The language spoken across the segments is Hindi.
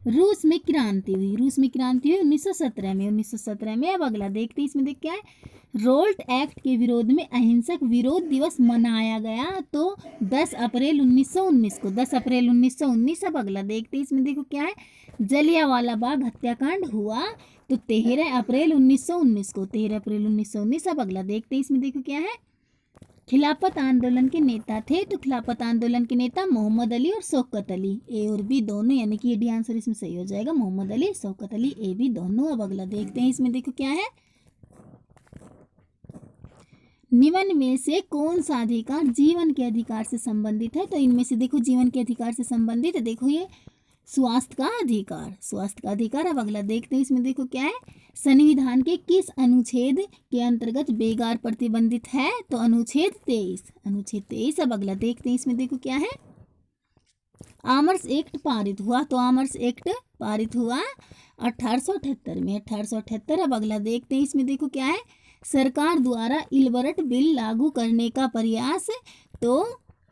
रूस में क्रांति हुई, रूस में क्रांति हुई 1917 में, 1917 में। अब अगला देखते हैं, इसमें देख क्या है, रोल्ट एक्ट के विरोध में अहिंसक विरोध दिवस मनाया गया तो 10 अप्रैल 1919 को, 10 अप्रैल 1919। अब अगला देखते हैं, इसमें देखो क्या है, जलियांवाला बाग हत्याकांड हुआ तो 13 अप्रैल 1919 को, 13 अप्रैल 1919। अब अगला देखते हैं, इसमें देखो क्या है, खिलाफत आंदोलन के नेता थे तो खिलाफत आंदोलन के नेता मोहम्मद अली और शौकत अली, ए और बी दोनों, यानी कि ये डी आंसर इसमें सही हो जाएगा, मोहम्मद अली शौकत अली, ए बी दोनों। अब अगला देखते हैं, इसमें देखो क्या है, निम्न में से कौन सा अधिकार जीवन के अधिकार से संबंधित है, तो इनमें से देखो जीवन के अधिकार से संबंधित है, देखो ये स्वास्थ्य का अधिकार, स्वास्थ्य का अधिकार। अब अगला देखते हैं, इसमें देखो क्या है, संविधान के किस अनुच्छेद के अंतर्गत बेगार प्रतिबंधित है, तो अनुच्छेद 23, अनुच्छेद 23। अब अगला देखते हैं, इसमें देखो क्या है, आमर्स एक्ट पारित हुआ तो आमर्स एक्ट पारित हुआ 1878 में, 1878। अब अगला देखते हैं, इसमें देखो क्या है, सरकार द्वारा इलबर्ट बिल लागू करने का प्रयास तो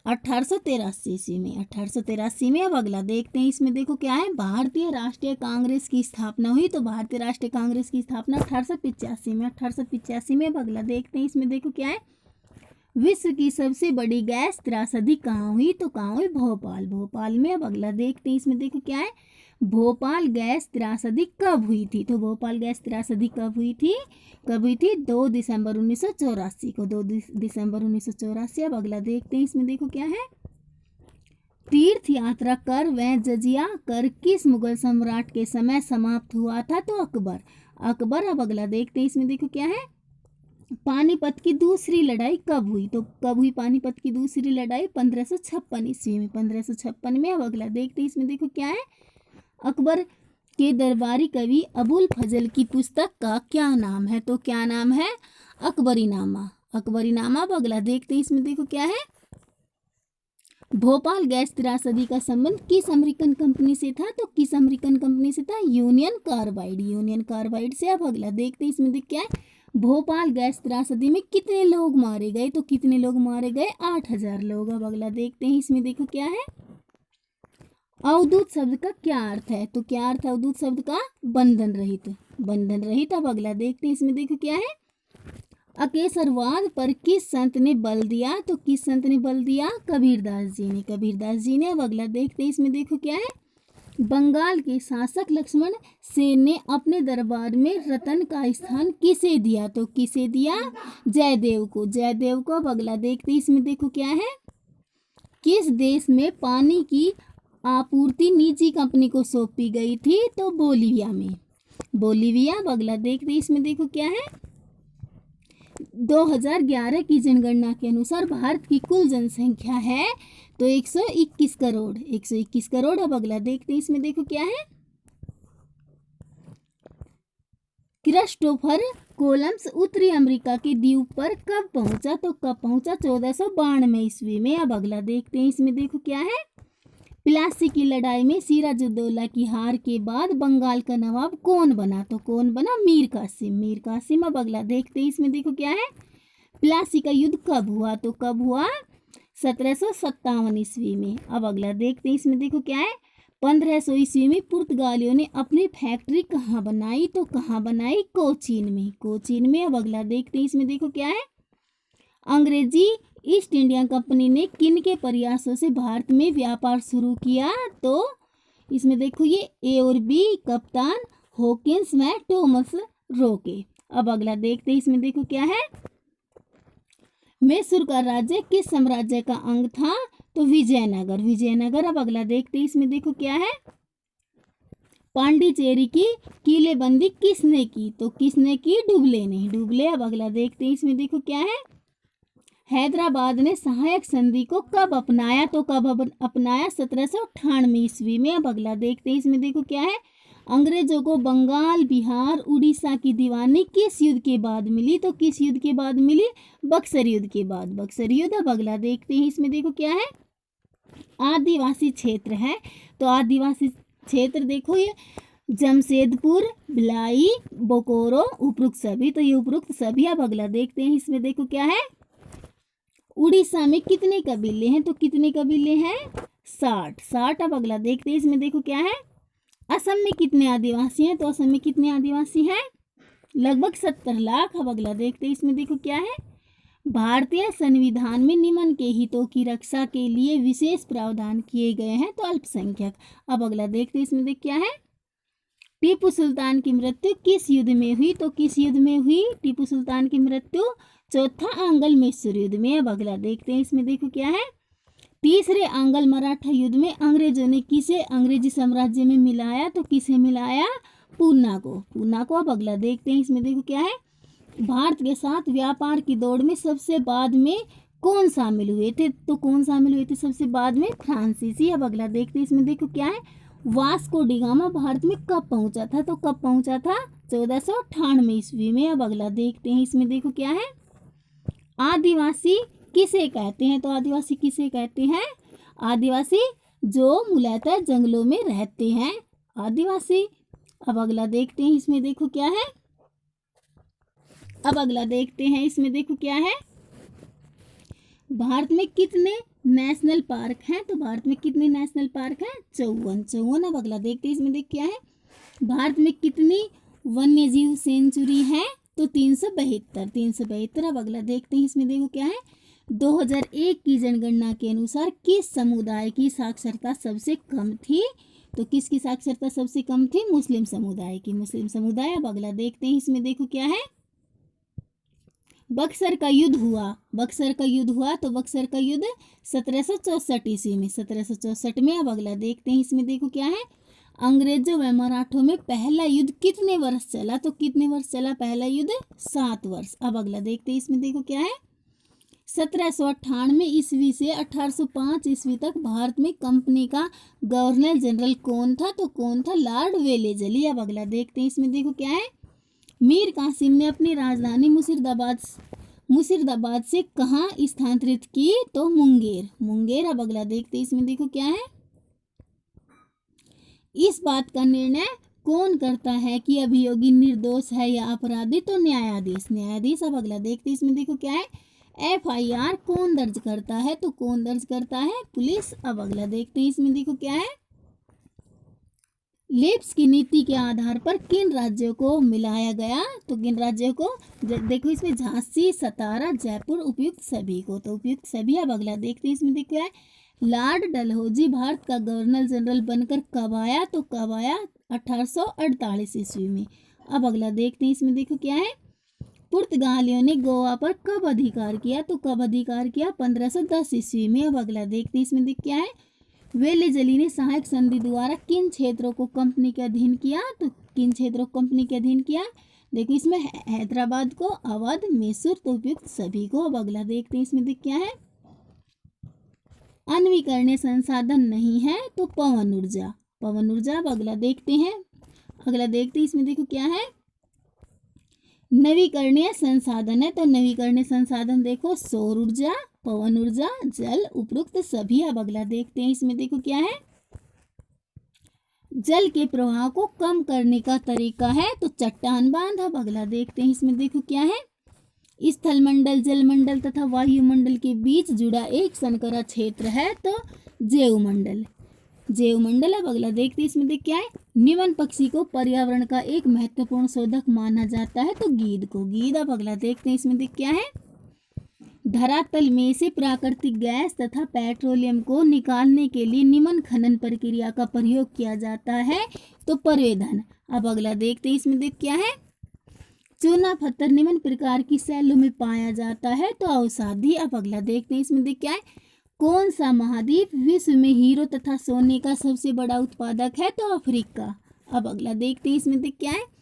1883 ईस्वी में, 1883 में। अब अगला देखते हैं, इसमें देखो क्या है, भारतीय राष्ट्रीय कांग्रेस की स्थापना हुई तो भारतीय राष्ट्रीय कांग्रेस की स्थापना 1885 में, 1885 में। अब अगला देखते हैं, इसमें देखो क्या है, विश्व की सबसे बड़ी गैस त्रासदी कहाँ हुई, तो कहाँ हुई, भोपाल, भोपाल में। अब अगला देखते हैं, इसमें देखो क्या है, भोपाल गैस त्रासदी कब हुई थी, तो भोपाल गैस त्रासदी कब हुई थी, कब हुई थी, 2 दिसंबर 1984 को, 2 दिसंबर 1984। अब अगला देखते हैं, इसमें देखो क्या है, तीर्थ यात्रा कर व जजिया कर किस मुगल सम्राट के समय समाप्त हुआ था, तो अकबर, अकबर। अब अगला देखते हैं, इसमें देखो क्या है, पानीपत की दूसरी लड़ाई कब हुई, तो कब हुई पानीपत की दूसरी लड़ाई, 1556 ईस्वी में, 1556 में। अब अगला देखते हैं, इसमें देखो क्या है, अकबर के दरबारी कवि अबुल फजल की पुस्तक का क्या नाम है, तो क्या नाम है, अकबरीनामा, अकबरीनामा। अब अगला देखते हैं, इसमें देखो क्या है, भोपाल गैस त्रासदी का संबंध किस अमेरिकन कंपनी से था, तो किस अमेरिकन कंपनी से था, यूनियन कार्बाइड, यूनियन कार्बाइड से। अब अगला देखते हैं, इसमें देख क्या है, भोपाल गैस त्रासदी में कितने लोग मारे गए, तो कितने लोग मारे गए, 8000 लोग। अब अगला देखते हैं, इसमें देखो क्या है, अवधूत शब्द का क्या अर्थ है, तो क्या अर्थ है अवधूत शब्द का, बंधन रहित, बंधन रहित। अब अगला देखते हैं, इसमें देखो क्या है, अकेसरवाद पर किस संत ने बल दिया, तो किस संत ने बल दिया, कबीरदास जी ने, कबीरदास जी ने। अब अगला देखते हैं, इसमें देखो क्या है, बंगाल के शासक लक्ष्मण सेन ने अपने दरबार में रतन का स्थान किसे दिया, तो किसे दिया, जयदेव को, जयदेव को। अब अगला देखते हैं, इसमें देखो क्या है, किस देश में पानी की आपूर्ति निजी कंपनी को सौंपी गई थी, तो बोलीविया में, बोलीविया। अब अगला देखते हैं, इसमें देखो क्या है, 2011 की जनगणना के अनुसार भारत की कुल जनसंख्या है तो 121 करोड़, 121 करोड़। अब अगला देखते हैं, इसमें देखो क्या है, क्रिस्टोफर कोलंबस उत्तरी अमेरिका के द्वीप पर कब पहुंचा, तो कब पहुंचा, 1492 ईस्वी में। अब अगला देखते हैं, इसमें देखो क्या है, प्लासी की लड़ाई में सिराजुद्दौला की हार के बाद बंगाल का नवाब कौन बना, तो कौन बना, मीर कासिम, मीर कासिम। अब अगला देखते हैं, इसमें देखो क्या है, प्लासी का युद्ध कब हुआ, तो कब हुआ, 1757 ईस्वी में। अब अगला देखते हैं, इसमें देखो क्या है, 1500 ईस्वी में पुर्तगालियों ने अपनी फैक्ट्री कहाँ बनाई, तो कहाँ बनाई, कोचीन में, कोचीन में। अब अगला देखते हैं, इसमें देखो क्या है, अंग्रेजी ईस्ट इंडिया कंपनी ने किन के प्रयासों से भारत में व्यापार शुरू किया, तो इसमें देखो ये ए और बी, कप्तान हॉकिंस व थॉमस रोके। अब अगला देखते हैं, इसमें देखो क्या है, मैसूर का राज्य किस साम्राज्य का अंग था, तो विजयनगर, विजयनगर। अब अगला देखते हैं, इसमें देखो क्या है, पांडिचेरी की किलेबंदी किसने की, तो किसने की, डुबले ने, डुबले। अब अगला देखते हैं, इसमें देखो क्या है, हैदराबाद ने सहायक संधि को कब अपनाया, तो कब अपनाया, 1798 ईस्वी में। अब अगला देखते हैं, इसमें देखो क्या है, अंग्रेजों को बंगाल, बिहार, उड़ीसा की दीवानी किस युद्ध के बाद मिली, तो किस युद्ध के बाद मिली, बक्सर युद्ध के बाद, बक्सर युद्ध। अब अगला देखते हैं, इसमें देखो क्या है, आदिवासी क्षेत्र है तो आदिवासी क्षेत्र देखो ये जमशेदपुर, भिलाई, बोकारो, उपरोक्त सभी, तो ये उपरोक्त सभी। अब अगला देखते हैं, इसमें देखो क्या है, उड़ीसा में कितने कबीले हैं, तो कितने कबीले हैं, 60, 60। अब अगला देखते हैं, इसमें देखो क्या है, असम में कितने आदिवासी हैं? तो असम में कितने आदिवासी हैं? लगभग 70 लाख। अब अगला देखते हैं, इसमें देखो क्या है। भारतीय संविधान में निम्न के हितों की रक्षा के लिए विशेष प्रावधान किए गए हैं, तो अल्पसंख्यक। अब अगला देखते हैं, इसमें देख क्या है। टीपू सुल्तान की मृत्यु किस युद्ध में हुई? तो किस युद्ध में हुई टीपू सुल्तान की मृत्यु? चौथा आंग्ल मैसूर युद्ध में। अब अगला देखते हैं, इसमें देखो क्या है। तीसरे आंग्ल मराठा युद्ध में अंग्रेजों ने किसे अंग्रेजी साम्राज्य में मिलाया? तो किसे मिलाया? पूना को। पूना को। अब अगला देखते हैं, इसमें देखो क्या है। भारत के साथ व्यापार की दौड़ में सबसे बाद में कौन शामिल हुए थे? तो कौन शामिल हुए थे सबसे बाद में? फ्रांसीसी। अब अगला देखते हैं, इसमें देखो क्या है। वास्को डी गामा भारत में कब पहुंचा था? तो कब पहुंचा था? 1498 ईस्वी में। अब अगला देखते हैं, इसमें देखो क्या है। आदिवासी किसे कहते हैं? तो आदिवासी किसे कहते हैं? आदिवासी जो मूलतः जंगलों में रहते हैं, आदिवासी। अब अगला देखते हैं, इसमें देखो क्या है। अब अगला देखते हैं, इसमें देखो क्या है। भारत में कितने नेशनल पार्क हैं? तो भारत में कितने नेशनल पार्क हैं? 54। अब अगला देखते हैं, इसमें देख क्या है। भारत में कितनी वन्यजीव सेंचुरी है? तो 372। अब अगला देखते हैं, इसमें देखो क्या है। 2001 की जनगणना के अनुसार किस समुदाय की साक्षरता सबसे कम थी? तो किसकी साक्षरता सबसे कम थी? मुस्लिम समुदाय की। मुस्लिम समुदाय। अब अगला देखते हैं, इसमें देखो क्या है। बक्सर का युद्ध हुआ। बक्सर का युद्ध हुआ, तो बक्सर का युद्ध 1764 ईस्वी में। 1764 में। अब अगला देखते हैं, इसमें देखो क्या है। अंग्रेजों व मराठों में पहला युद्ध कितने वर्ष चला? तो कितने वर्ष चला पहला युद्ध? 7 वर्ष। अब अगला देखते हैं, इसमें देखो क्या है। 1798 ईस्वी से 1805 ईस्वी तक भारत में कंपनी का गवर्नर जनरल कौन था? तो कौन था? Lord Wellesley. अब अगला देखते हैं, इसमें देखो क्या है। मीर कासिम ने अपनी राजधानी मुर्शिदाबाद से कहाँ स्थानांतरित की? तो मुंगेर। अब अगला देखते हैं, इसमें देखो क्या है। इस बात का निर्णय कौन करता है कि अभियोगी निर्दोष है या अपराधी? तो न्यायाधीश। अब अगला देखते हैं, इसमें देखो क्या है। FIR कौन दर्ज करता है? तो कौन दर्ज करता है? पुलिस। अब अगला देखते हैं, इसमें देखो क्या है। लेप्स की नीति के आधार पर किन राज्यों को मिलाया गया? तो किन राज्यों को? देखो इसमें झांसी, सतारा, जयपुर, उपयुक्त सभी को। तो उपयुक्त सभी। अब अगला देखते हैं, इसमें देखो क्या है। लॉर्ड डलहौजी भारत का गवर्नर जनरल बनकर कब आया? तो कब आया? 1848 ईस्वी में। अब अगला देखते हैं, इसमें देखो क्या है। पुर्तगालियों ने गोवा पर कब अधिकार किया? तो कब अधिकार किया? 1510 ईस्वी में। अब अगला देखते हैं, इसमें देख क्या है। वेलेजली ने सहायक संधि द्वारा किन क्षेत्रों को कंपनी के अधीन किया? तो किन क्षेत्रों को कंपनी के अधीन किया? देखो इसमें हैदराबाद को, अवध, मैसूर, तो उपयुक्त सभी को। अब अगला देखते हैं, इसमें देख क्या है। अनवीकरणीय संसाधन नहीं है तो पवन ऊर्जा। अब अगला देखते हैं, इसमें देखो क्या है। नवीकरणीय संसाधन है, तो नवीकरणीय संसाधन देखो सौर ऊर्जा, पवन ऊर्जा, जल, उपरोक्त सभी। अब अगला देखते हैं, इसमें देखो क्या है। जल के प्रवाह को कम करने का तरीका है तो चट्टान बांध। अब अगला देखते हैं, इसमें देखो क्या है। स्थलमंडल, जलमंडल तथा वायुमंडल के बीच जुड़ा एक संकरा क्षेत्र है तो जैवमंडल। अब अगला देखते हैं, इसमें देख क्या है। निम्न पक्षी को पर्यावरण का एक महत्वपूर्ण शोधक माना जाता है तो गीद को। अब अगला देखते हैं, इसमें देख क्या है। धरातल में से प्राकृतिक गैस तथा पेट्रोलियम को निकालने के लिए निम्न खनन प्रक्रिया का प्रयोग किया जाता है तो प्रवेधन। अब अगला देखते हैं, इसमें देख क्या है। चूना पत्थर निम्न प्रकार की शैलों में पाया जाता है तो अवसादी। अब अगला देखते हैं, इसमें देख क्या है। कौन सा महाद्वीप विश्व में हीरो तथा सोने का सबसे बड़ा उत्पादक है तो अफ्रीका। अब अगला देखते हैं, इसमें देख क्या है।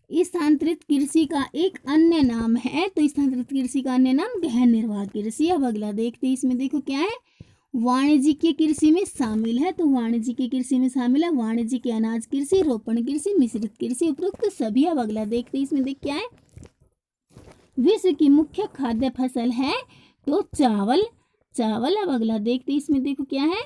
स्थानांतरित कृषि का एक अन्य नाम है तो स्थानांतरित कृषि का अन्य नाम गहन निर्वाह कृषि। अब अगला देखते हैं, इसमें देखो क्या है। वाणिज्यिक कृषि में शामिल है तो वाणिज्यिक कृषि में शामिल है वाणिज्यिक अनाज कृषि, रोपण कृषि, मिश्रित कृषि, उपरोक्त सभी। अब अगला देखते हैं, इसमें देख क्या है। विश्व की मुख्य खाद्य फसल है तो चावल। अब अगला देखते हैं, इसमें देखो क्या है।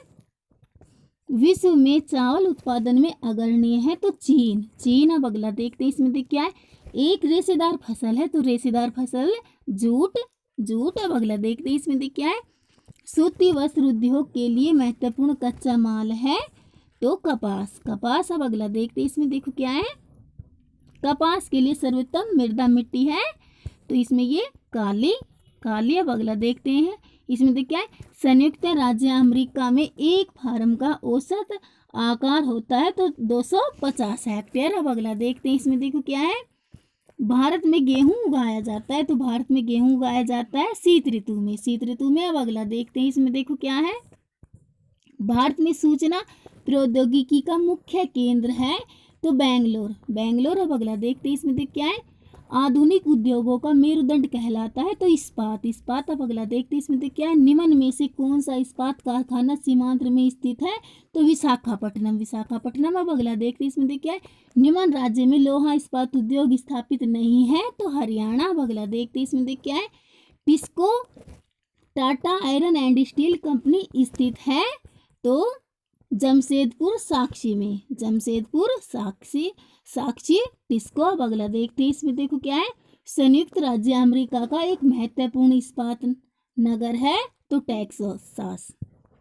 विश्व में चावल उत्पादन में अग्रणी है तो चीन। अब अगला देखते हैं, इसमें देख क्या है। एक रेशेदार फसल है तो रेशेदार फसल जूट। अब अगला देखते हैं, इसमें देख क्या है। सूती वस्त्र उद्योग के लिए महत्वपूर्ण कच्चा माल है तो कपास। कपास। अब अगला देखते हैं, इसमें देखो क्या है, कपास के लिए सर्वोत्तम मृदा मिट्टी है, तो इसमें ये काली। काली। अब अगला देखते हैं, इसमें देख क्या है, संयुक्त राज्य अमेरिका में एक फार्म का औसत आकार होता है तो 250 हेक्टेयर। अब अगला देखते हैं, इसमें देखो क्या है, भारत में गेहूं उगाया जाता है, तो भारत में गेहूं उगाया जाता है शीत ऋतु में। शीत ऋतु में। अब अगला देखते हैं, इसमें देखो क्या है, भारत में सूचना प्रौद्योगिकी का मुख्य केंद्र है, तो बेंगलोर। बेंगलोर। अब अगला देखते हैं, इसमें देख क्या है, आधुनिक उद्योगों का मेरुदंड कहलाता है, तो इस्पात। इस्पात। अब अगला देखते हैं, इसमें देख क्या है, निम्न में से कौन सा इस्पात कारखाना सीमांत में स्थित है, तो विशाखापट्टनम। विशाखापट्टनम। अब अगला देखते हैं, इसमें देख क्या है, निम्न राज्य में लोहा इस्पात उद्योग स्थापित नहीं है, तो हरियाणा। अब अगला देखते हैं, इसमें देख क्या है, TISCO Tata iron and steel company स्थित है, तो जमशेदपुर साक्षी में। जमशेदपुर साक्षी टिस्को। अब अगला देखते हैं, इसमें देखो क्या है, संयुक्त राज्य अमेरिका का एक महत्वपूर्ण इस्पात नगर है, तो टेक्सास।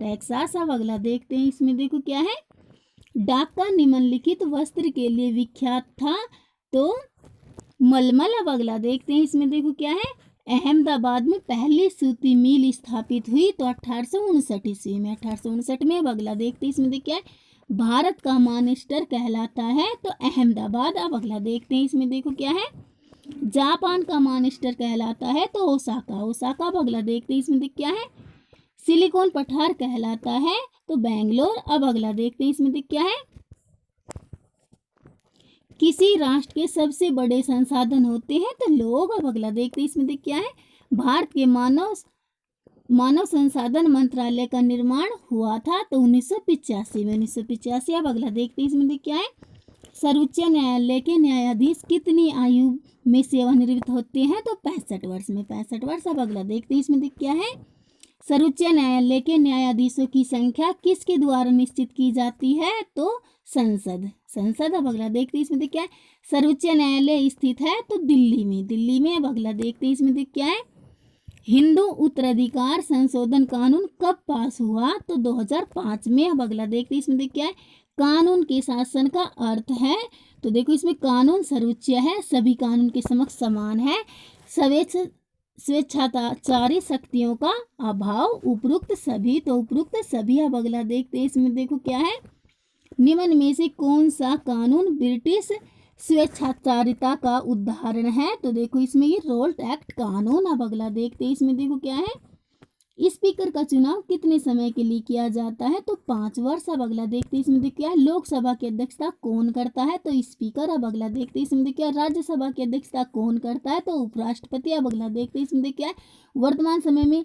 टेक्सास। अब अगला देखते हैं, इसमें देखो क्या है, ढाका निम्नलिखित वस्त्र के लिए विख्यात था, तो मलमल। अब अगला देखते हैं, इसमें देखो क्या है, अहमदाबाद में पहली सूती मिल स्थापित हुई, तो 1859 ईस्वी में। 1859 में। अब अगला देखते हैं, इसमें देख क्या है, भारत का मानचेस्टर कहलाता है, तो अहमदाबाद। अब अगला देखते हैं, इसमें देखो क्या है, जापान का मानचेस्टर कहलाता है, तो ओसाका। ओसाका। अब अगला देखते हैं, इसमें देख क्या है, सिलिकॉन पठार कहलाता है, तो बेंगलोर। अब अगला देखते हैं, इसमें देख क्या है, किसी राष्ट्र के सबसे बड़े संसाधन होते हैं, तो लोग। अब अगला देखते हैं, इसमें देख क्या है, भारत के मानव संसाधन मंत्रालय का निर्माण हुआ था, तो 1985 में। 1985। अब अगला देखते हैं, इसमें देख क्या है, सर्वोच्च न्यायालय के न्यायाधीश कितनी आयु में सेवानिवृत्त होते हैं, तो 65 वर्ष में। 65 वर्ष। अब अगला देखते हैं, इसमें देख क्या है, सर्वोच्च न्यायालय के न्यायाधीशों की संख्या किसके द्वारा निश्चित की जाती है, तो संसद। संसद। अब अगला देखते हैं, इसमें देख क्या है, सर्वोच्च न्यायालय स्थित है, तो दिल्ली में। दिल्ली में। अब अगला देखते हैं, इसमें देख क्या है, हिंदू उत्तराधिकार संशोधन कानून कब पास हुआ, तो 2005 में। अब अगला देखते हैं, इसमें देख क्या है, कानून के शासन का अर्थ है, तो देखो इसमें कानून सर्वोच्च है, सभी कानून के समक्ष समान है, स्वेच्छाचारी शक्तियों का अभाव, उपरोक्त सभी, तो उपरोक्त सभी। अब अगला देखते हैं, इसमें देखो क्या है, निम्न में से कौन सा कानून ब्रिटिश स्वेच्छाचारिता का उदाहरण है, तो देखो इसमें ये रोल्ट एक्ट कानून। अब अगला देखते हैं, इसमें देखो क्या है, स्पीकर का चुनाव कितने समय के लिए किया जाता है, तो 5 वर्ष। अब अगला देखते हैं, इसमें देखो क्या है, लोकसभा की अध्यक्षता कौन करता है, तो स्पीकर। अब अगला देखते हैं, इसमें देखो क्या है, राज्यसभा की अध्यक्षता कौन करता है, तो उपराष्ट्रपति। अब अगला देखते हैं, इसमें देखो क्या है, वर्तमान समय में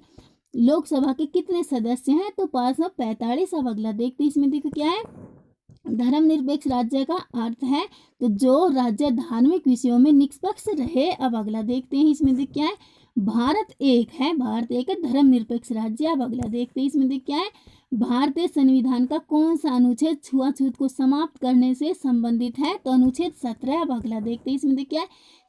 लोकसभा के कितने सदस्य हैं, तो 545। अब अगला देखते हैं, इसमें देखो क्या है, धर्मनिरपेक्ष राज्य का अर्थ है, तो जो राज्य धार्मिक विषयों में निष्पक्ष रहे। अब अगला देखते हैं, इसमें देख क्या है, भारत एक है, भारत एक है धर्मनिरपेक्ष राज्य। अब अगला देखते हैं, इसमें देख क्या है, भारतीय संविधान का कौन सा अनुच्छेद छुआछूत को समाप्त करने से संबंधित है, तो अनुच्छेद 17। अब अगला देखते हैं, इसमें देख क्या है,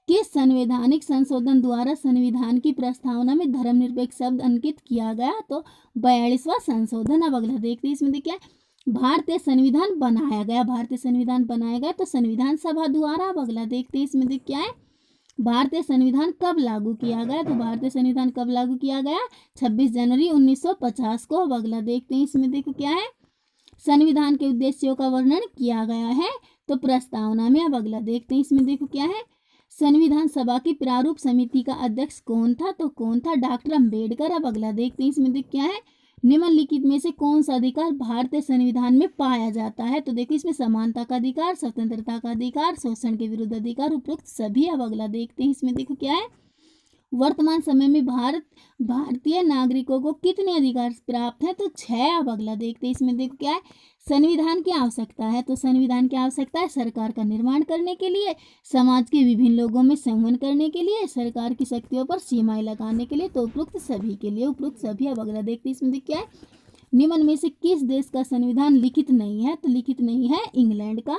किस संवैधानिक संशोधन द्वारा संविधान की प्रस्तावना में धर्मनिरपेक्ष शब्द अंकित किया गया, तो 42वां संशोधन। अब अगला देखते हैं, इसमें देख क्या है, भारतीय संविधान बनाया गया, भारतीय संविधान बनाया गया, तो संविधान सभा द्वारा। अब अगला देखते हैं, इसमें देख क्या है, भारतीय संविधान कब लागू किया गया, तो भारतीय संविधान कब लागू किया गया, 26 जनवरी 1950 को। अब अगला देखते हैं, इसमें देखो क्या है, संविधान के उद्देश्यों का वर्णन किया गया है, तो प्रस्तावना में। अब अगला देखते हैं, इसमें देखो क्या है, संविधान सभा की प्रारूप समिति का अध्यक्ष कौन था, तो कौन था, डॉक्टर अम्बेडकर। अब अगला देखते हैं, इसमें देख क्या है, निम्नलिखित में से कौन सा अधिकार भारतीय संविधान में पाया जाता है, तो देखो इसमें समानता का अधिकार, स्वतंत्रता का अधिकार, शोषण के विरुद्ध अधिकार, उपरोक्त सभी। अब अगला देखते हैं, इसमें देखो क्या है, वर्तमान समय में भारतीय नागरिकों को कितने अधिकार प्राप्त हैं, तो 6। अब अगला देखते हैं, इसमें देखो क्या है, संविधान की आवश्यकता है, तो संविधान की आवश्यकता है सरकार का निर्माण करने के लिए, समाज के विभिन्न लोगों में संवहन करने के लिए, सरकार की शक्तियों पर सीमाएं लगाने के लिए, तो उपरोक्त सभी के लिए, उपरोक्त सभी। अब अगला देखते हैं, इसमें देख क्या है, निम्न में से किस देश का संविधान लिखित नहीं है, तो लिखित नहीं है इंग्लैंड का।